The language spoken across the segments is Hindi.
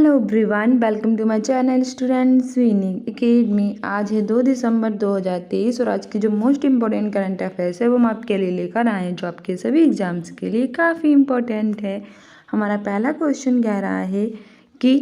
Hello everyone, welcome to my channel Students Winning Academy. आज है 2 दिसंबर 2023 और आज की जो मोस्ट इम्पोर्टेंट करंट अफेयर्स है वो हम आपके लिए लेकर आए हैं, जो आपके सभी एग्जाम्स के लिए काफ़ी इम्पोर्टेंट है। हमारा पहला क्वेश्चन कह रहा है कि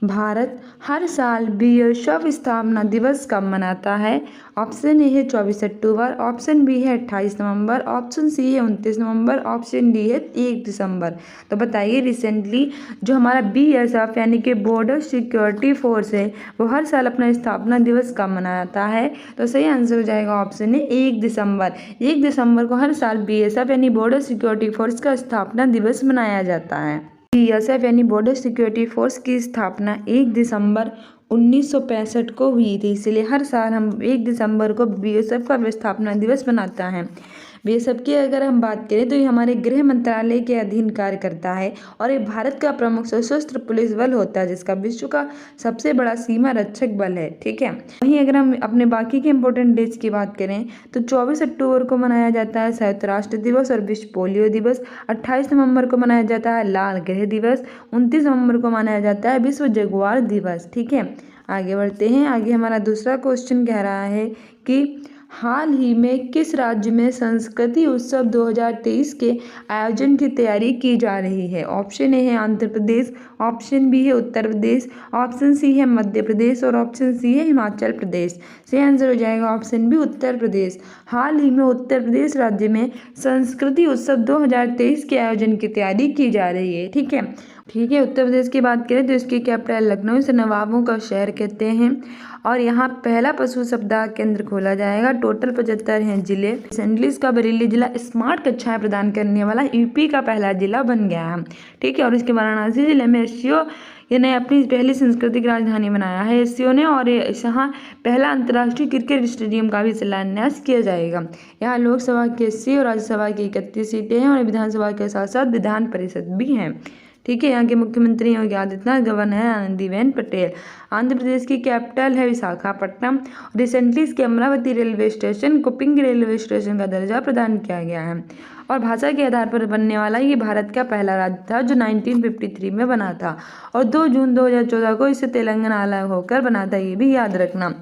भारत हर साल बीएसएफ स्थापना दिवस कब मनाता है। ऑप्शन ए है 24 अक्टूबर, ऑप्शन बी है 28 नवंबर, ऑप्शन सी है 29 नवंबर, ऑप्शन डी है 1 दिसंबर। तो बताइए, रिसेंटली जो हमारा बीएसएफ यानी कि बॉर्डर सिक्योरिटी फोर्स है वो हर साल अपना स्थापना दिवस कब मनाता है। तो सही आंसर हो जाएगा ऑप्शन है 1 दिसंबर। 1 दिसंबर को हर साल बीएसएफ यानी बॉर्डर सिक्योरिटी फोर्स का स्थापना दिवस मनाया जाता है। बीएसएफ यानी बॉर्डर सिक्योरिटी फोर्स की स्थापना 1 दिसंबर 1965 को हुई थी, इसलिए हर साल हम 1 दिसंबर को बीएसएफ का स्थापना दिवस मनाता है। बीएसएफ की अगर हम बात करें तो ये हमारे गृह मंत्रालय के अधीन कार्य करता है और ये भारत का प्रमुख सशस्त्र पुलिस बल होता है, जिसका विश्व का सबसे बड़ा सीमा रक्षक बल है। ठीक है, वहीं अगर हम अपने बाकी के इम्पोर्टेंट डेज की बात करें तो 24 अक्टूबर को मनाया जाता है संयुक्त राष्ट्र दिवस और विश्व पोलियो दिवस। 28 नवंबर को मनाया जाता है लाल ग्रह दिवस। 29 नवंबर को मनाया जाता है विश्व जगुआर दिवस। ठीक है, आगे बढ़ते हैं। आगे हमारा दूसरा क्वेश्चन कह रहा है कि हाल ही में किस राज्य में संस्कृति उत्सव 2023 के आयोजन की तैयारी की जा रही है। ऑप्शन ए है आंध्र प्रदेश, ऑप्शन बी है उत्तर प्रदेश, ऑप्शन सी है मध्य प्रदेश और ऑप्शन सी है हिमाचल प्रदेश। सही आंसर हो जाएगा ऑप्शन बी उत्तर प्रदेश। हाल ही में उत्तर प्रदेश राज्य में संस्कृति उत्सव 2023 के आयोजन की तैयारी की जा रही है। ठीक है, उत्तर प्रदेश की बात करें तो इसकी कैपिटल लखनऊ, से नवाबों का शहर कहते हैं और यहाँ पहला पशु सप्ताह केंद्र खोला जाएगा। टोटल 75 हैं जिले। रिसेंटली इसका बरेली जिला स्मार्ट कक्षाएं प्रदान करने वाला यूपी का पहला जिला बन गया है। ठीक है, और इसके वाराणसी जिले में एससीओ ने अपनी पहली सांस्कृतिक राजधानी बनाया है एससीओ ने, और यहाँ पहला अंतर्राष्ट्रीय क्रिकेट स्टेडियम का भी शिलान्यास किया जाएगा। यहाँ लोकसभा की 80 और राज्यसभा की 31 सीटें हैं और विधानसभा के साथ साथ विधान परिषद भी हैं। ठीक है, यहाँ के मुख्यमंत्री योगी आदित्यनाथ, गवर्नर है आनंदीबेन पटेल। आंध्र प्रदेश की कैपिटल है विशाखापट्टनम। रिसेंटली इसके अमरावती रेलवे स्टेशन को पिंक रेलवे स्टेशन का दर्जा प्रदान किया गया है और भाषा के आधार पर बनने वाला ये भारत का पहला राज्य था जो 1953 में बना था और 2 जून 2014 को इसे तेलंगाना अलग होकर बना था, ये भी याद रखना।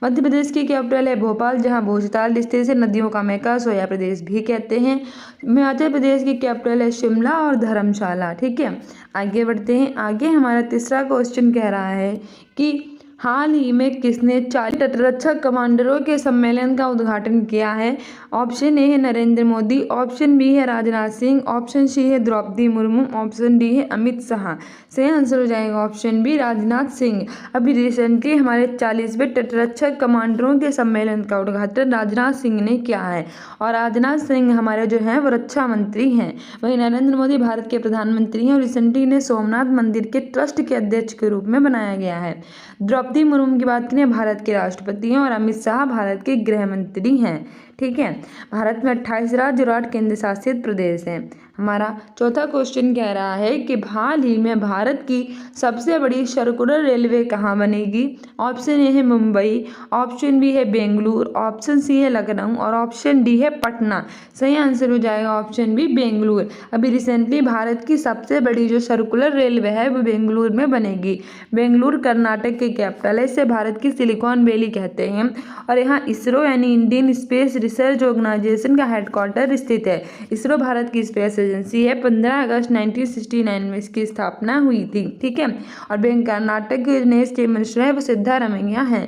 मध्य प्रदेश की कैपिटल है भोपाल, जहां भोजताल स्थित से नदियों का मेका सोया प्रदेश भी कहते हैं। हिमाचल प्रदेश की कैपिटल है शिमला और धर्मशाला। ठीक है, आगे बढ़ते हैं। आगे हमारा तीसरा क्वेश्चन कह रहा है कि हाल ही में किसने 40 तटरक्षक कमांडरों के सम्मेलन का उद्घाटन किया है। ऑप्शन ए है नरेंद्र मोदी, ऑप्शन बी है राजनाथ सिंह, ऑप्शन सी है द्रौपदी मुर्मू, ऑप्शन डी है अमित शाह। सही आंसर हो जाएगा ऑप्शन बी राजनाथ सिंह। अभी रिसेंटली हमारे 40वें तटरक्षक कमांडरों के सम्मेलन का उद्घाटन राजनाथ सिंह ने किया है और राजनाथ सिंह हमारे जो हैं वो रक्षा मंत्री हैं। वहीं नरेंद्र मोदी भारत के प्रधानमंत्री हैं और रिसेंटली इन्हें सोमनाथ मंदिर के ट्रस्ट के अध्यक्ष के रूप में बनाया गया है। द्रौपदी मुर्मू की बात करें, भारत के राष्ट्रपति हैं और अमित शाह भारत के गृह मंत्री हैं। ठीक है, भारत में 28 राज्य और 8 केंद्र शासित प्रदेश हैं। हमारा चौथा क्वेश्चन कह रहा है कि हाल ही में भारत की सबसे बड़ी सर्कुलर रेलवे कहाँ बनेगी। ऑप्शन ए है मुंबई, ऑप्शन बी है बेंगलुरु, ऑप्शन सी है लखनऊ और ऑप्शन डी है पटना। सही आंसर हो जाएगा ऑप्शन बी बेंगलुरु। अभी रिसेंटली भारत की सबसे बड़ी जो सर्कुलर रेलवे है वो बेंगलुरु में बनेगी। बेंगलुरु कर्नाटक की कैपिटल है, इसे भारत की सिलिकॉन वैली कहते हैं और यहाँ इसरो यानी इंडियन स्पेस रिसर्च ऑर्गेनाइजेशन का हेडक्वार्टर स्थित है। इसरो भारत की स्पेस एजेंसी है। 15 अगस्त 1969 में इसकी स्थापना हुई थी। ठीक है, और कर्नाटक के नए चीफ मिनिस्टर है वो सिद्धारमैया हैं।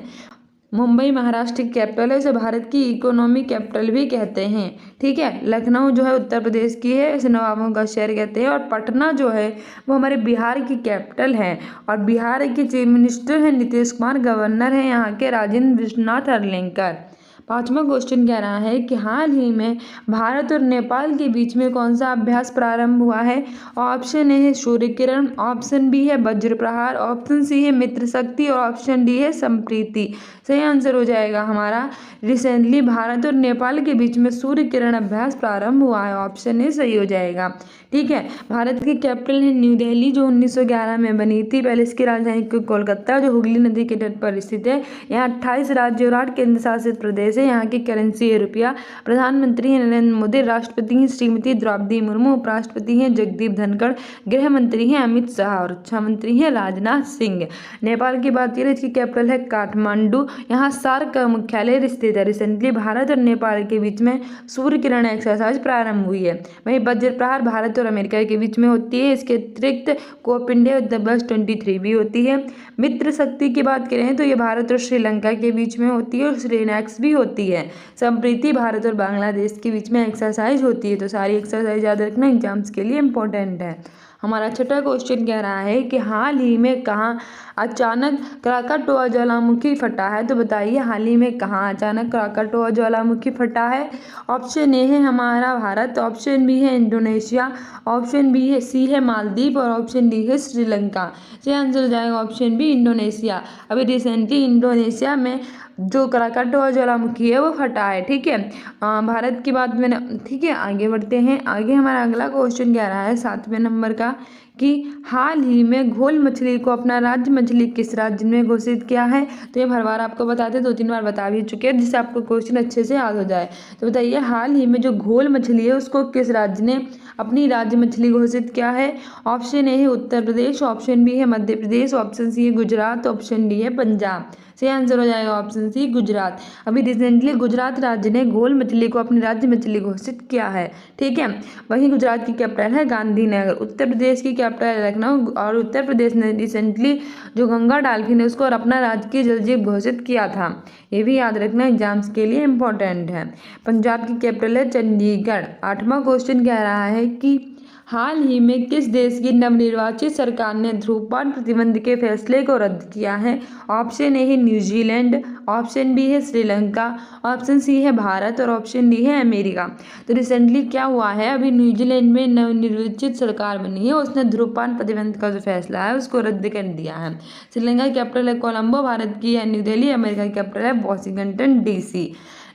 मुंबई महाराष्ट्र की कैपिटल है, इसे भारत की इकोनॉमी कैपिटल भी कहते हैं। ठीक है, लखनऊ जो है उत्तर प्रदेश की है, इसे नवाबों का शहर कहते हैं और पटना जो है वो हमारे बिहार की कैपिटल है और बिहार के चीफ मिनिस्टर हैं नीतीश कुमार, गवर्नर हैं यहाँ के राजेंद्र विश्वनाथ अर्लेकर। पांचवा क्वेश्चन कह रहा है कि हाल ही में भारत और नेपाल के बीच में कौन सा अभ्यास प्रारंभ हुआ है। ऑप्शन ए है सूर्य किरण, ऑप्शन बी है वज्र प्रहार, ऑप्शन सी है मित्र शक्ति और ऑप्शन डी है संप्रीति। सही आंसर हो जाएगा हमारा रिसेंटली भारत और नेपाल के बीच में सूर्य किरण अभ्यास प्रारंभ हुआ है। ऑप्शन ए सही हो जाएगा। ठीक है, भारत की कैपिटल है न्यू दिल्ली, जो 1911 में बनी थी। पहले इसकी राजधानी कोलकाता, जो हुगली नदी के तट पर स्थित है। यहाँ 28 राज्य और 8 केंद्र शासित प्रदेश है। यहाँ की करेंसी है रुपया। प्रधानमंत्री है नरेंद्र मोदी, राष्ट्रपति हैं श्रीमती द्रौपदी मुर्मू, उपराष्ट्रपति हैं जगदीप धनखड़, गृह मंत्री हैं अमित शाह और रक्षा मंत्री हैं राजनाथ सिंह। नेपाल की बात करें, इसकी कैपिटल है काठमांडू। यहाँ सार्क का मुख्यालय स्थित है। रिसेंटली भारत और नेपाल के बीच में सूर्य किरण एक्सरसाइज प्रारंभ हुई है। वहीं वज्र प्रहार भारत और अमेरिका के बीच में होती है। इसके अतिरिक्त कोप इंडिया +23 भी होती है। मित्र शक्ति की बात करें तो ये भारत और श्रीलंका के बीच में होती है और श्रीनेक्स भी होती है। संप्रीति भारत और बांग्लादेश के बीच में एक्सरसाइज होती है। तो सारी एक्सरसाइज याद रखना एग्जाम्स के लिए इम्पोर्टेंट है। हमारा छठा क्वेश्चन कह रहा है कि हाल ही में कहाँ अचानक क्राकाटोआ ज्वालामुखी फटा है। तो बताइए हाल ही में कहाँ अचानक क्राकाटोआ ज्वालामुखी फटा है। ऑप्शन ए है हमारा भारत, ऑप्शन बी है इंडोनेशिया, ऑप्शन बी है सी है मालदीव और ऑप्शन डी है श्रीलंका। सही आंसर हो जाएगा ऑप्शन बी इंडोनेशिया। अभी रिसेंटली इंडोनेशिया में जो क्राकाटोआ ज्वालामुखी है वो फटा है। ठीक है, भारत की बात मैंने, ठीक है आगे बढ़ते हैं। आगे हमारा अगला क्वेश्चन कह रहा है 7वें नंबर का कि हाल ही में घोल मछली को अपना राज्य मछली किस राज्य ने घोषित किया है। तो ये हर बार आपको बताते 2-3 बार बता भी चुके हैं, जिससे आपको क्वेश्चन अच्छे से याद हो जाए। तो बताइए हाल ही में जो घोल मछली है उसको किस राज्य ने अपनी राज्य मछली घोषित किया है। ऑप्शन ए है उत्तर प्रदेश, ऑप्शन बी है मध्य प्रदेश, ऑप्शन सी है गुजरात, ऑप्शन डी है पंजाब। सही आंसर हो जाएगा ऑप्शन सी गुजरात। अभी रिसेंटली गुजरात राज्य ने घोल मछली को अपनी राज्य मछली घोषित किया है। ठीक है, वहीं गुजरात की कैपिटल है गांधीनगर। उत्तर प्रदेश की कैपिटल है लखनऊ और उत्तर प्रदेश ने रिसेंटली जो गंगा डॉल्फिन है उसको और अपना राजकीय जलजीव घोषित किया था। ये भी याद रखना एग्जाम्स के लिए इम्पोर्टेंट है। पंजाब की कैपिटल है चंडीगढ़। 8वां क्वेश्चन कह रहा है कि हाल ही में किस देश की नवनिर्वाचित सरकार ने धूम्रपान प्रतिबंध के फैसले को रद्द किया है। ऑप्शन ए है न्यूजीलैंड, ऑप्शन बी है श्रीलंका, ऑप्शन सी है भारत और ऑप्शन डी है अमेरिका। तो रिसेंटली क्या हुआ है, अभी न्यूजीलैंड में नवनिर्वाचित सरकार बनी है, उसने धूम्रपान प्रतिबंध का जो फैसला है उसको रद्द कर दिया है। श्रीलंका की कैपिटल है कोलंबो, भारत की है न्यू दिल्ली, अमेरिका की कैपिटल है वॉशिंगटन DC।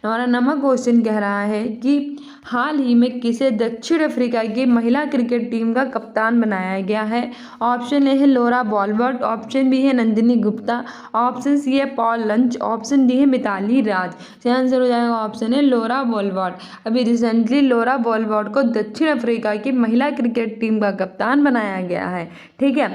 हमारा 9वां क्वेश्चन कह रहा है कि हाल ही में किसे दक्षिण अफ्रीका की महिला क्रिकेट टीम का कप्तान बनाया गया है। ऑप्शन ए है लोरा बॉलवर्ट, ऑप्शन बी है नंदिनी गुप्ता, ऑप्शन सी है पॉल लंच, ऑप्शन डी है मिताली राज। सही आंसर हो जाएगा ऑप्शन है लोरा बॉलवर्ट। अभी रिसेंटली लोरा बॉलवर्ट को दक्षिण अफ्रीका की महिला क्रिकेट टीम का कप्तान बनाया गया है। ठीक है,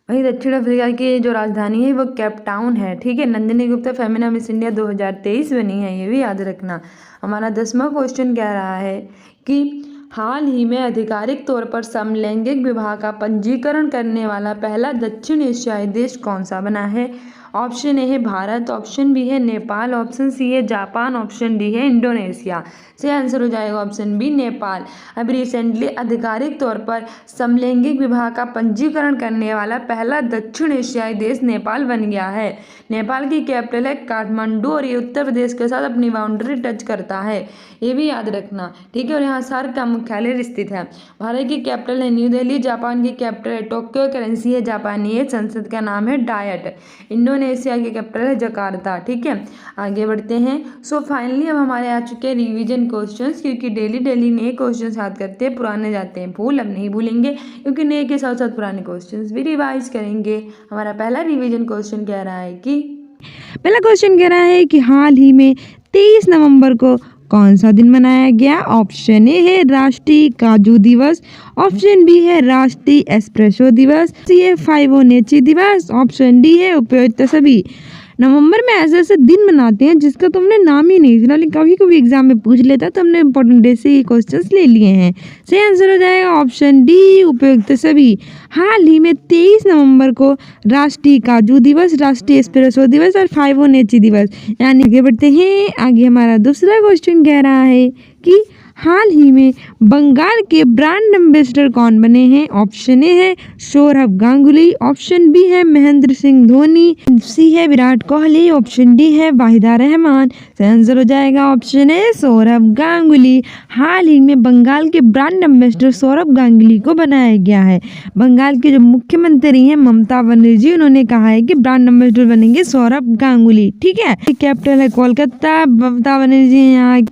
वहीं दक्षिण अफ्रीका की जो राजधानी है वो केप टाउन है। ठीक है, नंदिनी गुप्ता फेमिना मिस इंडिया 2023 बनी है, ये भी याद रखना। हमारा 10वां क्वेश्चन कह रहा है कि हाल ही में आधिकारिक तौर पर समलैंगिक विवाह का पंजीकरण करने वाला पहला दक्षिण एशियाई देश कौन सा बना है। ऑप्शन ए है भारत, ऑप्शन बी है नेपाल, ऑप्शन सी है जापान, ऑप्शन डी है इंडोनेशिया। सही आंसर हो जाएगा ऑप्शन बी नेपाल। अभी रिसेंटली आधिकारिक तौर पर समलैंगिक विवाह का पंजीकरण करने वाला पहला दक्षिण एशियाई देश नेपाल बन गया है। नेपाल की कैपिटल है काठमांडू और ये उत्तर प्रदेश के साथ अपनी बाउंड्री टच करता है, ये भी याद रखना। ठीक है, और यहाँ सार्क का मुख्यालय स्थित है। भारत की कैपिटल है न्यू दिल्ली, जापान की कैपिटल है टोक्यो, करेंसी है जापानी, संसद का नाम है डायट, इंडोनेशिया की कैपिटल है जकार्ता। ठीक है, आगे बढ़ते हैं। सो फाइनली अब हमारे आ चुके हैं रिवीजन क्वेश्चंस, क्योंकि डेली नए क्वेश्चंस याद करते हैं, पुराने जाते हैं भूल, अब नहीं भूलेंगे क्योंकि नए के साथ साथ पुराने क्वेश्चंस भी रिवाइज करेंगे। हमारा पहला रिवीजन क्वेश्चन कह रहा है कि हाल ही में 23 नवंबर को कौन सा दिन मनाया गया। ऑप्शन ए है राष्ट्रीय काजू दिवस, ऑप्शन बी है राष्ट्रीय एस्प्रेसो दिवस, सी है फाइबोनेची दिवस, ऑप्शन डी है उपयुक्त सभी। नवंबर में ऐसे ऐसे दिन मनाते हैं जिसका तुमने नाम ही नहीं सुना, लेकिन कभी कभी एग्जाम में पूछ लेता तो हमने इंपॉर्टेंट डे से क्वेश्चंस ले लिए हैं। सही आंसर हो जाएगा ऑप्शन डी उपयुक्त सभी। हाल ही में 23 नवंबर को राष्ट्रीय काजू दिवस, राष्ट्रीय एस्प्रेसो दिवस और फाइबोनेची दिवस, यानी आगे बढ़ते हैं। आगे हमारा दूसरा क्वेश्चन कह रहा है कि हाल ही में बंगाल के ब्रांड एम्बेसडर कौन बने हैं? ऑप्शन ए है सौरभ गांगुली, ऑप्शन बी है महेंद्र सिंह धोनी, सी है विराट कोहली, ऑप्शन डी है वाहिदा रहमान। सही आंसर हो जाएगा ऑप्शन ए सौरभ गांगुली। हाल ही में बंगाल के ब्रांड एम्बेसडर सौरभ गांगुली को बनाया गया है। बंगाल के जो मुख्यमंत्री हैं ममता बनर्जी, उन्होंने कहा है कि ब्रांड एम्बेसडर बनेंगे सौरभ गांगुली। ठीक है, कैपिटल है कोलकाता। ममता बनर्जी यहाँ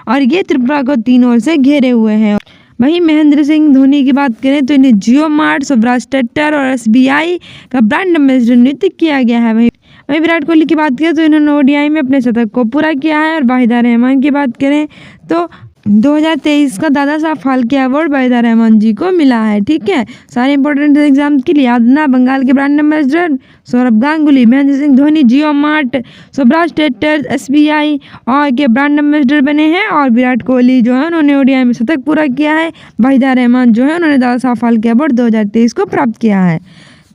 और ये त्रिपुरा को 3 ओर से घेरे हुए हैं। वहीं महेंद्र सिंह धोनी की बात करें तो इन्हें जियो मार्ट, स्वराज ट्रैक्टर और SBI का ब्रांड एम्बेसडर नियुक्त किया गया है। वहीं विराट कोहली की बात करें तो इन्होंने ODI में अपने शतक को पूरा किया है। और वाहिदा रहमान की बात करें तो 2023 का दादा साहब फाल्के अवार्ड वाहिदा रहमान जी को मिला है। ठीक है, सारे इंपॉर्टेंट एग्जाम के लिए याद रखना, बंगाल के ब्रांड एम्बेसडर सौरभ गांगुली, महेंद्र सिंह धोनी जियो मार्ट, स्वराज ट्रैक्टर, SBI और के ब्रांड एम्बेसडर बने हैं। और विराट कोहली जो है उन्होंने ODI में शतक पूरा किया है। वाहिदा रहमान जो है उन्होंने दादा साहब फाल्के अवार्ड 2023 को प्राप्त किया है।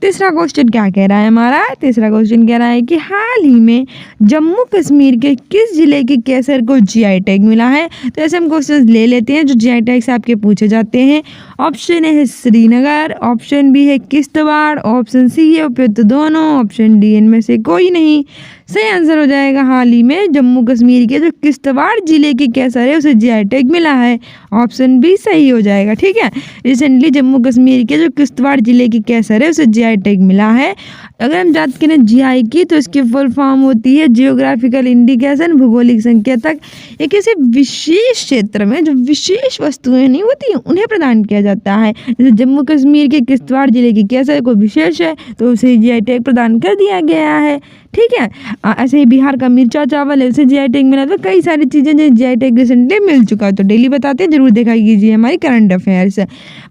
तीसरा क्वेश्चन क्या कह रहा है हमारा? तीसरा क्वेश्चन कह रहा है कि हाल ही में जम्मू कश्मीर के किस जिले के केसर को GI टैग मिला है? तो ऐसे हम क्वेश्चन ले लेते हैं जो GI टैग से आपके पूछे जाते हैं। ऑप्शन ए है श्रीनगर, ऑप्शन बी है किश्तवाड़, ऑप्शन सी है उपयुक्त दोनों, ऑप्शन डी इनमें से कोई नहीं। सही आंसर हो जाएगा हाल ही में जम्मू कश्मीर के जो किश्तवाड़ जिले की केसर है उसे GI टैग मिला है। ऑप्शन बी सही हो जाएगा। ठीक है, रिसेंटली जम्मू कश्मीर के जो किश्तवाड़ जिले की केसर है उसे GI टैग मिला है। अगर हम बात करें GI की तो इसकी फुल फॉर्म होती है जियोग्राफिकल इंडिकेशन, भूगोलिक संकेतक। एक ऐसे विशेष क्षेत्र में जो विशेष वस्तुएं नहीं होती उन्हें प्रदान किया जाता है। जैसे जम्मू कश्मीर के किश्तवाड़ जिले की केसर को विशेष है तो उसे GI टैग प्रदान कर दिया गया है। ठीक है, ऐसे ही बिहार का मिर्चा चावल है उसे GI टैग मिला। तो कई सारी चीज़ें जो GI टैग रिसेंटली मिल चुका है, तो डेली बताते हैं, जरूर देखा कीजिए हमारी करंट अफेयर्स।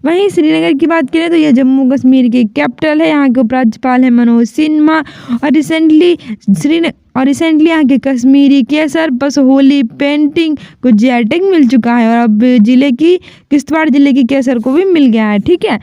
वहीं श्रीनगर की बात करें तो यह जम्मू कश्मीर की कैपिटल है। यहाँ के उपराज्यपाल है मनोज सिन्हा। और रिसेंटली यहाँ के कश्मीरी केसर बस होली पेंटिंग को GI टैग मिल चुका है। और अब किश्तवाड़ जिले की केसर को भी मिल गया है। ठीक है,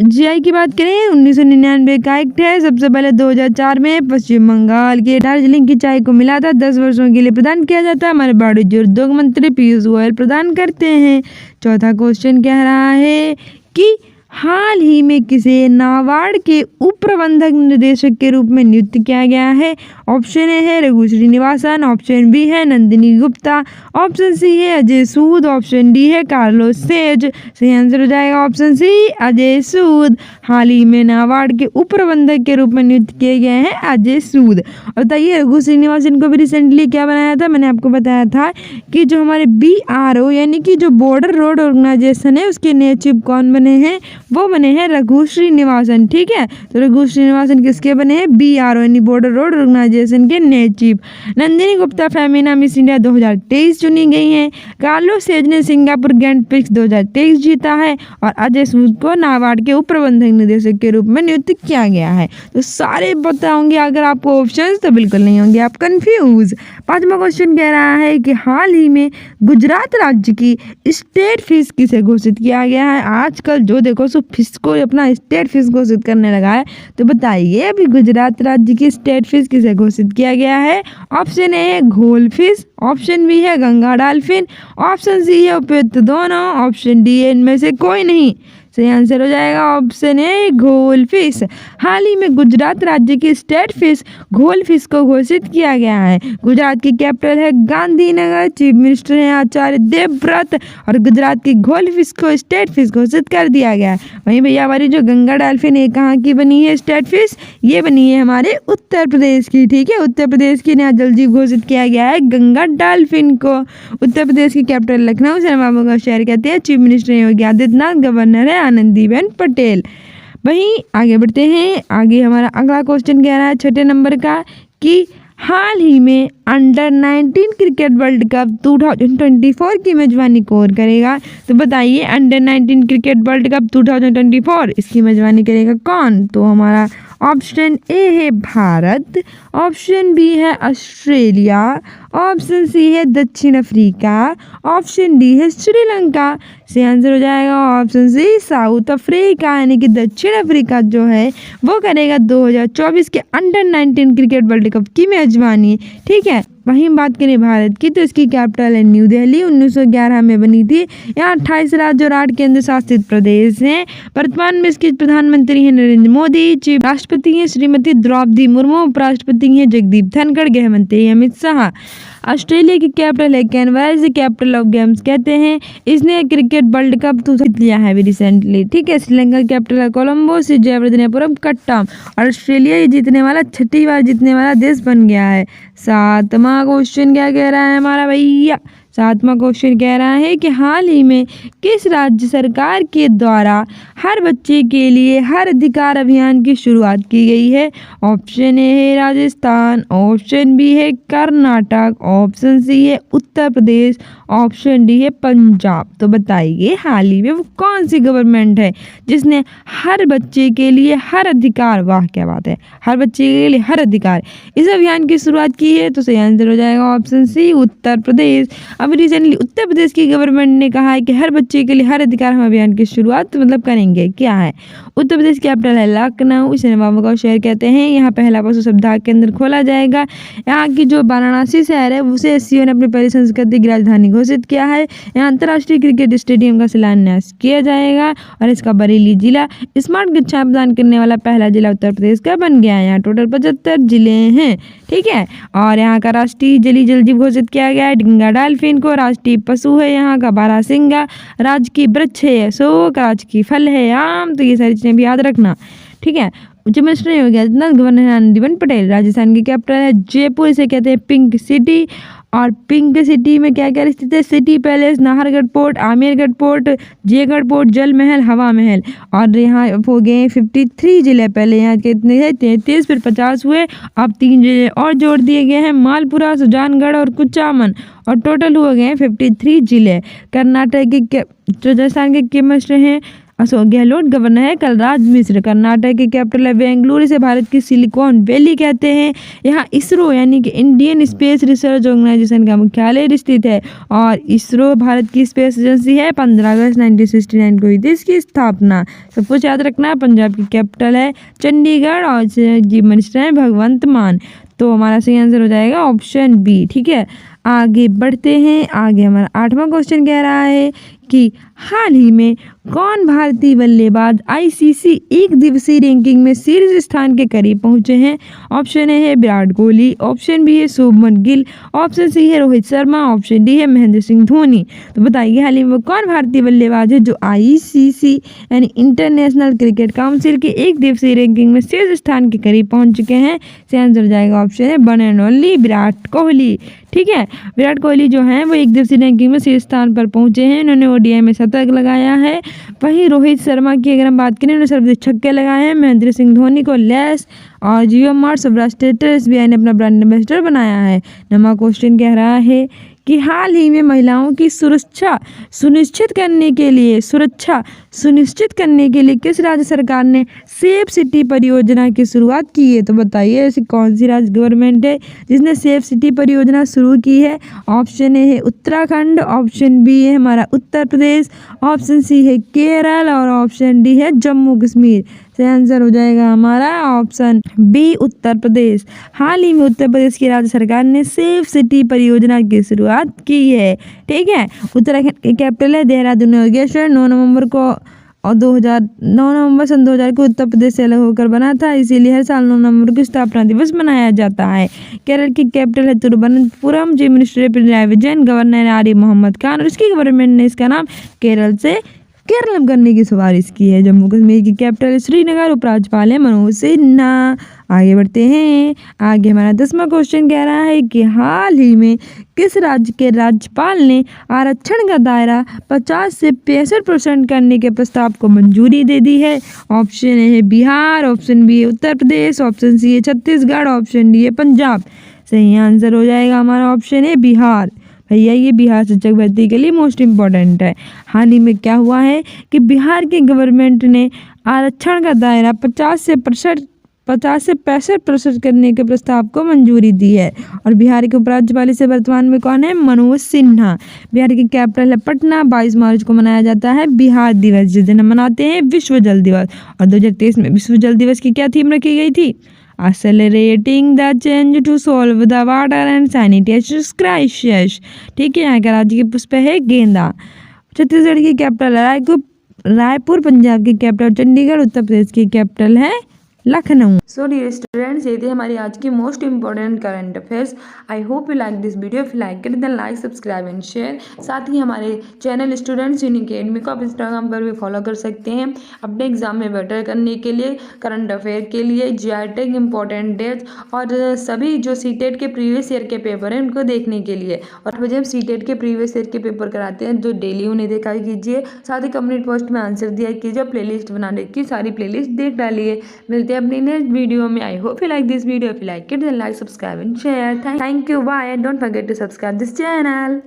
GI की बात करें 1999 का एक्ट है। सबसे पहले 2004 में पश्चिम बंगाल के दार्जिलिंग की चाय को मिला था। 10 वर्षों के लिए प्रदान किया जाता है। हमारे वाणिज्य उद्योग मंत्री पीयूष गोयल प्रदान करते हैं। चौथा क्वेश्चन कह रहा है कि हाल ही में किसे नाबार्ड के उप प्रबंधक निदेशक के रूप में नियुक्त किया गया है? ऑप्शन ए है रघु श्रीनिवासन, ऑप्शन बी है नंदिनी गुप्ता, ऑप्शन सी है अजय सूद, ऑप्शन डी है कार्लोस सेज। सही आंसर हो जाएगा ऑप्शन सी अजय सूद। हाल ही में नाबार्ड के उप प्रबंधक के रूप में नियुक्त किए गए हैं अजय सूद। और बताइए रघु श्रीनिवासन को भी रिसेंटली क्या बनाया था? मैंने आपको बताया था कि जो हमारे BRO यानी कि जो बॉर्डर रोड ऑर्गेनाइजेशन है उसके नए चीफ कौन बने हैं? वो बने हैं रघु श्रीनिवासन। ठीक है, तो रघु श्रीनिवासन किसके बने हैं? BRO यानी बॉर्डर रोड ऑर्गेनाइजेशन के नए chief. Nandini Gupta Femina miss India 2023 चुनी गई हैं। कार्लोस सेज ने सिंगापुर ग्रैंड प्रिक्स 2023 जीता है। और अजय सूद को नाबार्ड के उप प्रबंधक निदेशक के रूप में नियुक्त किया गया है। तो सारे पता होंगे अगर आपको ऑप्शन, तो बिल्कुल नहीं होंगे आप कंफ्यूज। पांचवा क्वेश्चन कह रहा है कि हाल ही में गुजरात राज्य की स्टेट फीस किसे घोषित किया गया है? आजकल जो देखो सो फीस को अपना स्टेट फीस घोषित करने लगा है। तो बताइए अभी गुजरात राज्य की स्टेट फीस किसे घोषित किया गया है? ऑप्शन ए है घोल फीस, ऑप्शन बी है गंगा डाल्फिन, ऑप्शन सी है उपयुक्त दोनों, ऑप्शन डी है इनमें से कोई नहीं। सही आंसर हो जाएगा ऑप्शन ए घोल फिश। हाल ही में गुजरात राज्य की स्टेट फिश घोल फिश को घोषित किया गया है। गुजरात की कैपिटल है गांधीनगर। चीफ मिनिस्टर हैं आचार्य देवव्रत। और गुजरात की घोल फिश को स्टेट फिश घोषित कर दिया गया है। वहीं भैया हमारी जो गंगा डाल्फिन है कहाँ की बनी है स्टेट फिश? ये बनी है हमारे उत्तर प्रदेश की। ठीक है, उत्तर प्रदेश की नया जल जीव घोषित किया गया है गंगा डाल्फिन को। उत्तर प्रदेश की कैपिटल लखनऊ शर्मा का शहर कहते हैं। Chief minister Yogi Adityanath, governor है आनंदीबेन पटेल। वहीं आगे बढ़ते हैं। आगे हमारा अगला क्वेश्चन कह रहा है 6 नंबर का कि हाल ही में अंडर 19 क्रिकेट वर्ल्ड कप 2024 की मेजबानी कौन करेगा? तो बताइए अंडर 19 क्रिकेट वर्ल्ड कप 2024 इसकी मेजबानी करेगा कौन? तो हमारा ऑप्शन ए है भारत, ऑप्शन बी है ऑस्ट्रेलिया, ऑप्शन सी है दक्षिण अफ्रीका, ऑप्शन डी है श्रीलंका। सही आंसर हो जाएगा ऑप्शन सी साउथ अफ्रीका, यानी कि दक्षिण अफ्रीका जो है वो करेगा 2024 के अंडर-19 क्रिकेट वर्ल्ड कप की मेजबानी। ठीक है, वहीं बात करें भारत की तो इसकी कैपिटल है न्यू दिल्ली, 1911 में बनी थी। यहाँ 28 राज्य और 8 केंद्र शासित प्रदेश हैं। वर्तमान में इसके प्रधानमंत्री हैं नरेंद्र मोदी, चीफ राष्ट्रपति हैं श्रीमती द्रौपदी मुर्मू, उपराष्ट्रपति हैं जगदीप धनखड़, गृह मंत्री अमित शाह। ऑस्ट्रेलिया की कैपिटल है कैनबरा, इसे कैपिटल ऑफ गेम्स कहते हैं। इसने क्रिकेट वर्ल्ड कप तो जीत लिया है अभी रिसेंटली। ठीक है, श्रीलंका की कैपिटल है कोलंबो, जयवर्धनेपुरम कट्टाम। और ऑस्ट्रेलिया ये जीतने वाला 6ठी बार जीतने वाला देश बन गया है। 7वां क्वेश्चन क्या कह रहा है हमारा भैया? 7वां क्वेश्चन कह रहा है कि हाल ही में किस राज्य सरकार के द्वारा हर बच्चे के लिए हर अधिकार अभियान की शुरुआत की गई है? ऑप्शन ए है राजस्थान, ऑप्शन बी है कर्नाटक, ऑप्शन सी है उत्तर प्रदेश, ऑप्शन डी है पंजाब। तो बताइए हाल ही में वो कौन सी गवर्नमेंट है जिसने हर बच्चे के लिए हर अधिकार, वाह क्या बात है, हर बच्चे के लिए हर अधिकार, इस अभियान की शुरुआत की है? तो सही आंसर हो जाएगा ऑप्शन सी उत्तर प्रदेश। अब रिसेंटली उत्तर प्रदेश की गवर्नमेंट ने कहा है कि हर बच्चे के लिए हर अधिकार हम अभियान की शुरुआत मतलब करेंगे। क्या है? उत्तर प्रदेश की कैपिटल है लखनऊ, इसे नवाबों का शहर कहते हैं। यहाँ पहला पशु सुविधा केंद्र खोला जाएगा। यहाँ की जो वाराणसी शहर है उसे एससीओ ने अपनी पहली संस्कृति की राजधानी घोषित किया है। यहाँ अंतर्राष्ट्रीय क्रिकेट स्टेडियम का शिलान्यास किया जाएगा और इसका बरेली जिला स्मार्ट शिक्षा प्रदान करने वाला पहला जिला उत्तर प्रदेश का बन गया है। यहाँ टोटल 75 जिले हैं। ठीक है, और यहाँ का राष्ट्रीय जलीय जल जीव घोषित किया गया है गंगा डॉल्फिन को। राष्ट्रीय पशु है यहाँ का बारहसिंगा, राज्य की वृक्ष है अशोक, राज्य की फल है आम। तो ये सारी चीजें भी याद रखना। ठीक है, उच्च मिनिस्टर हो गया गवर्नर है आनंदीबेन पटेल। राजस्थान की कैपिटल है जयपुर, इसे कहते हैं पिंक सिटी। और पिंक सिटी में क्या क्या स्थित है? City palace, Nahargarh fort, Amergarh fort, Jaigarh fort, Jal Mahal, हवा महल। और यहाँ हो गए 53 जिले। पहले यहाँ कितने थे? 33, फिर 50 हुए। अब 3 जिले और जोड़ दिए गए हैं, मालपुरा, सुजानगढ़ और कुचामन, और टोटल हो गए 53 जिले। कर्नाटक के राजस्थान के मिनिस्टर हैं अशोक गहलोत, गवर्नर है कलराज मिश्र। कर्नाटक की कैपिटल है बेंगलुरु, इसे भारत की सिलिकॉन वैली कहते हैं। यहाँ इसरो यानी कि इंडियन स्पेस रिसर्च ऑर्गेनाइजेशन का मुख्यालय स्थित है। और इसरो भारत की स्पेस एजेंसी है। 15 अगस्त 1969 को हुई थी इसकी स्थापना। सब कुछ याद रखना। पंजाब की कैपिटल है चंडीगढ़ और चीफ मिनिस्टर है भगवंत मान। तो हमारा सही आंसर हो जाएगा ऑप्शन बी। ठीक है, आगे बढ़ते हैं। आगे हमारा 8वां क्वेश्चन कह रहा है कि हाल ही में कौन भारतीय बल्लेबाज आईसीसी एक दिवसीय रैंकिंग में शीर्ष स्थान के करीब पहुंचे हैं? ऑप्शन ए है विराट कोहली, ऑप्शन बी है शुभमन गिल, ऑप्शन सी है रोहित शर्मा, ऑप्शन डी है महेंद्र सिंह धोनी। तो बताइए हाल ही में कौन भारतीय बल्लेबाज है जो आईसीसी यानी इंटरनेशनल क्रिकेट काउंसिल की एक दिवसीय रैंकिंग में शीर्ष स्थान के करीब पहुंच चुके हैं? सही आंसर हो जाएगा ऑप्शन है one and only Virat Kohli. ठीक है, विराट कोहली जो हैं वो एक दिवसीय रैंकिंग में शीर्ष स्थान पर पहुंचे हैं। इन्होंने ओडीआई में शतक लगाया है। वहीं रोहित शर्मा की अगर हम बात करें, उन्होंने सर्वाधिक छक्के लगाए हैं। महेंद्र सिंह धोनी को लेस और जियो मार्ट सौराष्ट्र एसबीआई ने अपना ब्रांड एम्बेसडर बनाया है। 9वां क्वेश्चन कह रहा है कि हाल ही में महिलाओं की सुरक्षा सुनिश्चित करने के लिए किस राज्य सरकार ने सेफ सिटी परियोजना की शुरुआत की है? तो बताइए ऐसी कौन सी राज्य गवर्नमेंट है जिसने सेफ सिटी परियोजना शुरू की है? ऑप्शन ए है उत्तराखंड, ऑप्शन बी है हमारा उत्तर प्रदेश, ऑप्शन सी है केरल और ऑप्शन डी है जम्मू कश्मीर। सही आंसर हो जाएगा हमारा ऑप्शन बी उत्तर प्रदेश। हाल ही में उत्तर प्रदेश की राज्य सरकार ने सेफ सिटी परियोजना की शुरुआत की है। ठीक है, उत्तराखंड की कैपिटल है देहरादून। 9 नवंबर को और 9 नवंबर सन 2000 को उत्तर प्रदेश से अलग होकर बना था, इसीलिए हर साल 9 नवंबर को स्थापना दिवस मनाया जाता है। केरल की कैपिटल है Thiruvananthapuram, chief minister Pinarayi Vijayan, governor Arif Mohammad Khan और इसकी गवर्नमेंट ने इसका नाम केरल से केरलम करने की सिफारिश की है। जम्मू कश्मीर की कैपिटल श्रीनगर, उपराज्यपाल है मनोज सिन्हा। आगे बढ़ते हैं। आगे हमारा 10वां क्वेश्चन कह रहा है कि हाल ही में किस राज्य के राज्यपाल ने आरक्षण का दायरा 50 से 65% करने के प्रस्ताव को मंजूरी दे दी है? ऑप्शन ए है बिहार, ऑप्शन बी है उत्तर प्रदेश, ऑप्शन सी है छत्तीसगढ़, ऑप्शन डी है पंजाब। सही आंसर हो जाएगा हमारा ऑप्शन है बिहार। भैया ये बिहार शिक्षक भर्ती के लिए मोस्ट इम्पॉर्टेंट है। हाल ही में क्या हुआ है कि बिहार की गवर्नमेंट ने आरक्षण का दायरा 50 से 50 से 65% करने के प्रस्ताव को मंजूरी दी है। और बिहार के उपराज्यपाल से वर्तमान में कौन है? मनोज सिन्हा। बिहार की कैपिटल है पटना। 22 मार्च को मनाया जाता है बिहार दिवस, जिस दिन हम मनाते हैं विश्व जल दिवस। और 2023 में विश्व जल दिवस की क्या थीम रखी गई थी? Accelerating the change to solve the water and sanitation crisis. ठीक है, यहाँ का राज्य के पुष्प है गेंदा। छत्तीसगढ़ की कैपिटल है रायपुर। पंजाब की कैपिटल चंडीगढ़। उत्तर प्रदेश की कैपिटल है लखनऊ। सो डियर स्टूडेंट्स, ये थी हमारी आज की most important current affairs. I hope you like this video. If you like it then like, subscribe and share. साथ ही हमारे चैनल स्टूडेंट्स इन अकेडमी को आप इंस्टाग्राम पर भी फॉलो कर सकते हैं अपने एग्जाम में बेटर करने के लिए, करंट अफेयर के लिए, जीआरटेक इंपॉर्टेंट डेट्स और सभी जो सीटेट के प्रीवियस ईयर के पेपर हैं उनको देखने के लिए। और मुझे हम सीटेट के प्रीवियस ईयर के पेपर कराते हैं जो डेली उन्हें देखा कीजिए। साथ ही कम्युनिटी पोस्ट में आंसर दिया कीजिए। प्लेलिस्ट बनाने की सारी प्लेलिस्ट देख डालिए। मिलते हैं अपनी नेक्स्ट वीडियो में। I hope you like this video. If you like it then like, subscribe and share. Thank you, bye. Don't forget to subscribe this channel.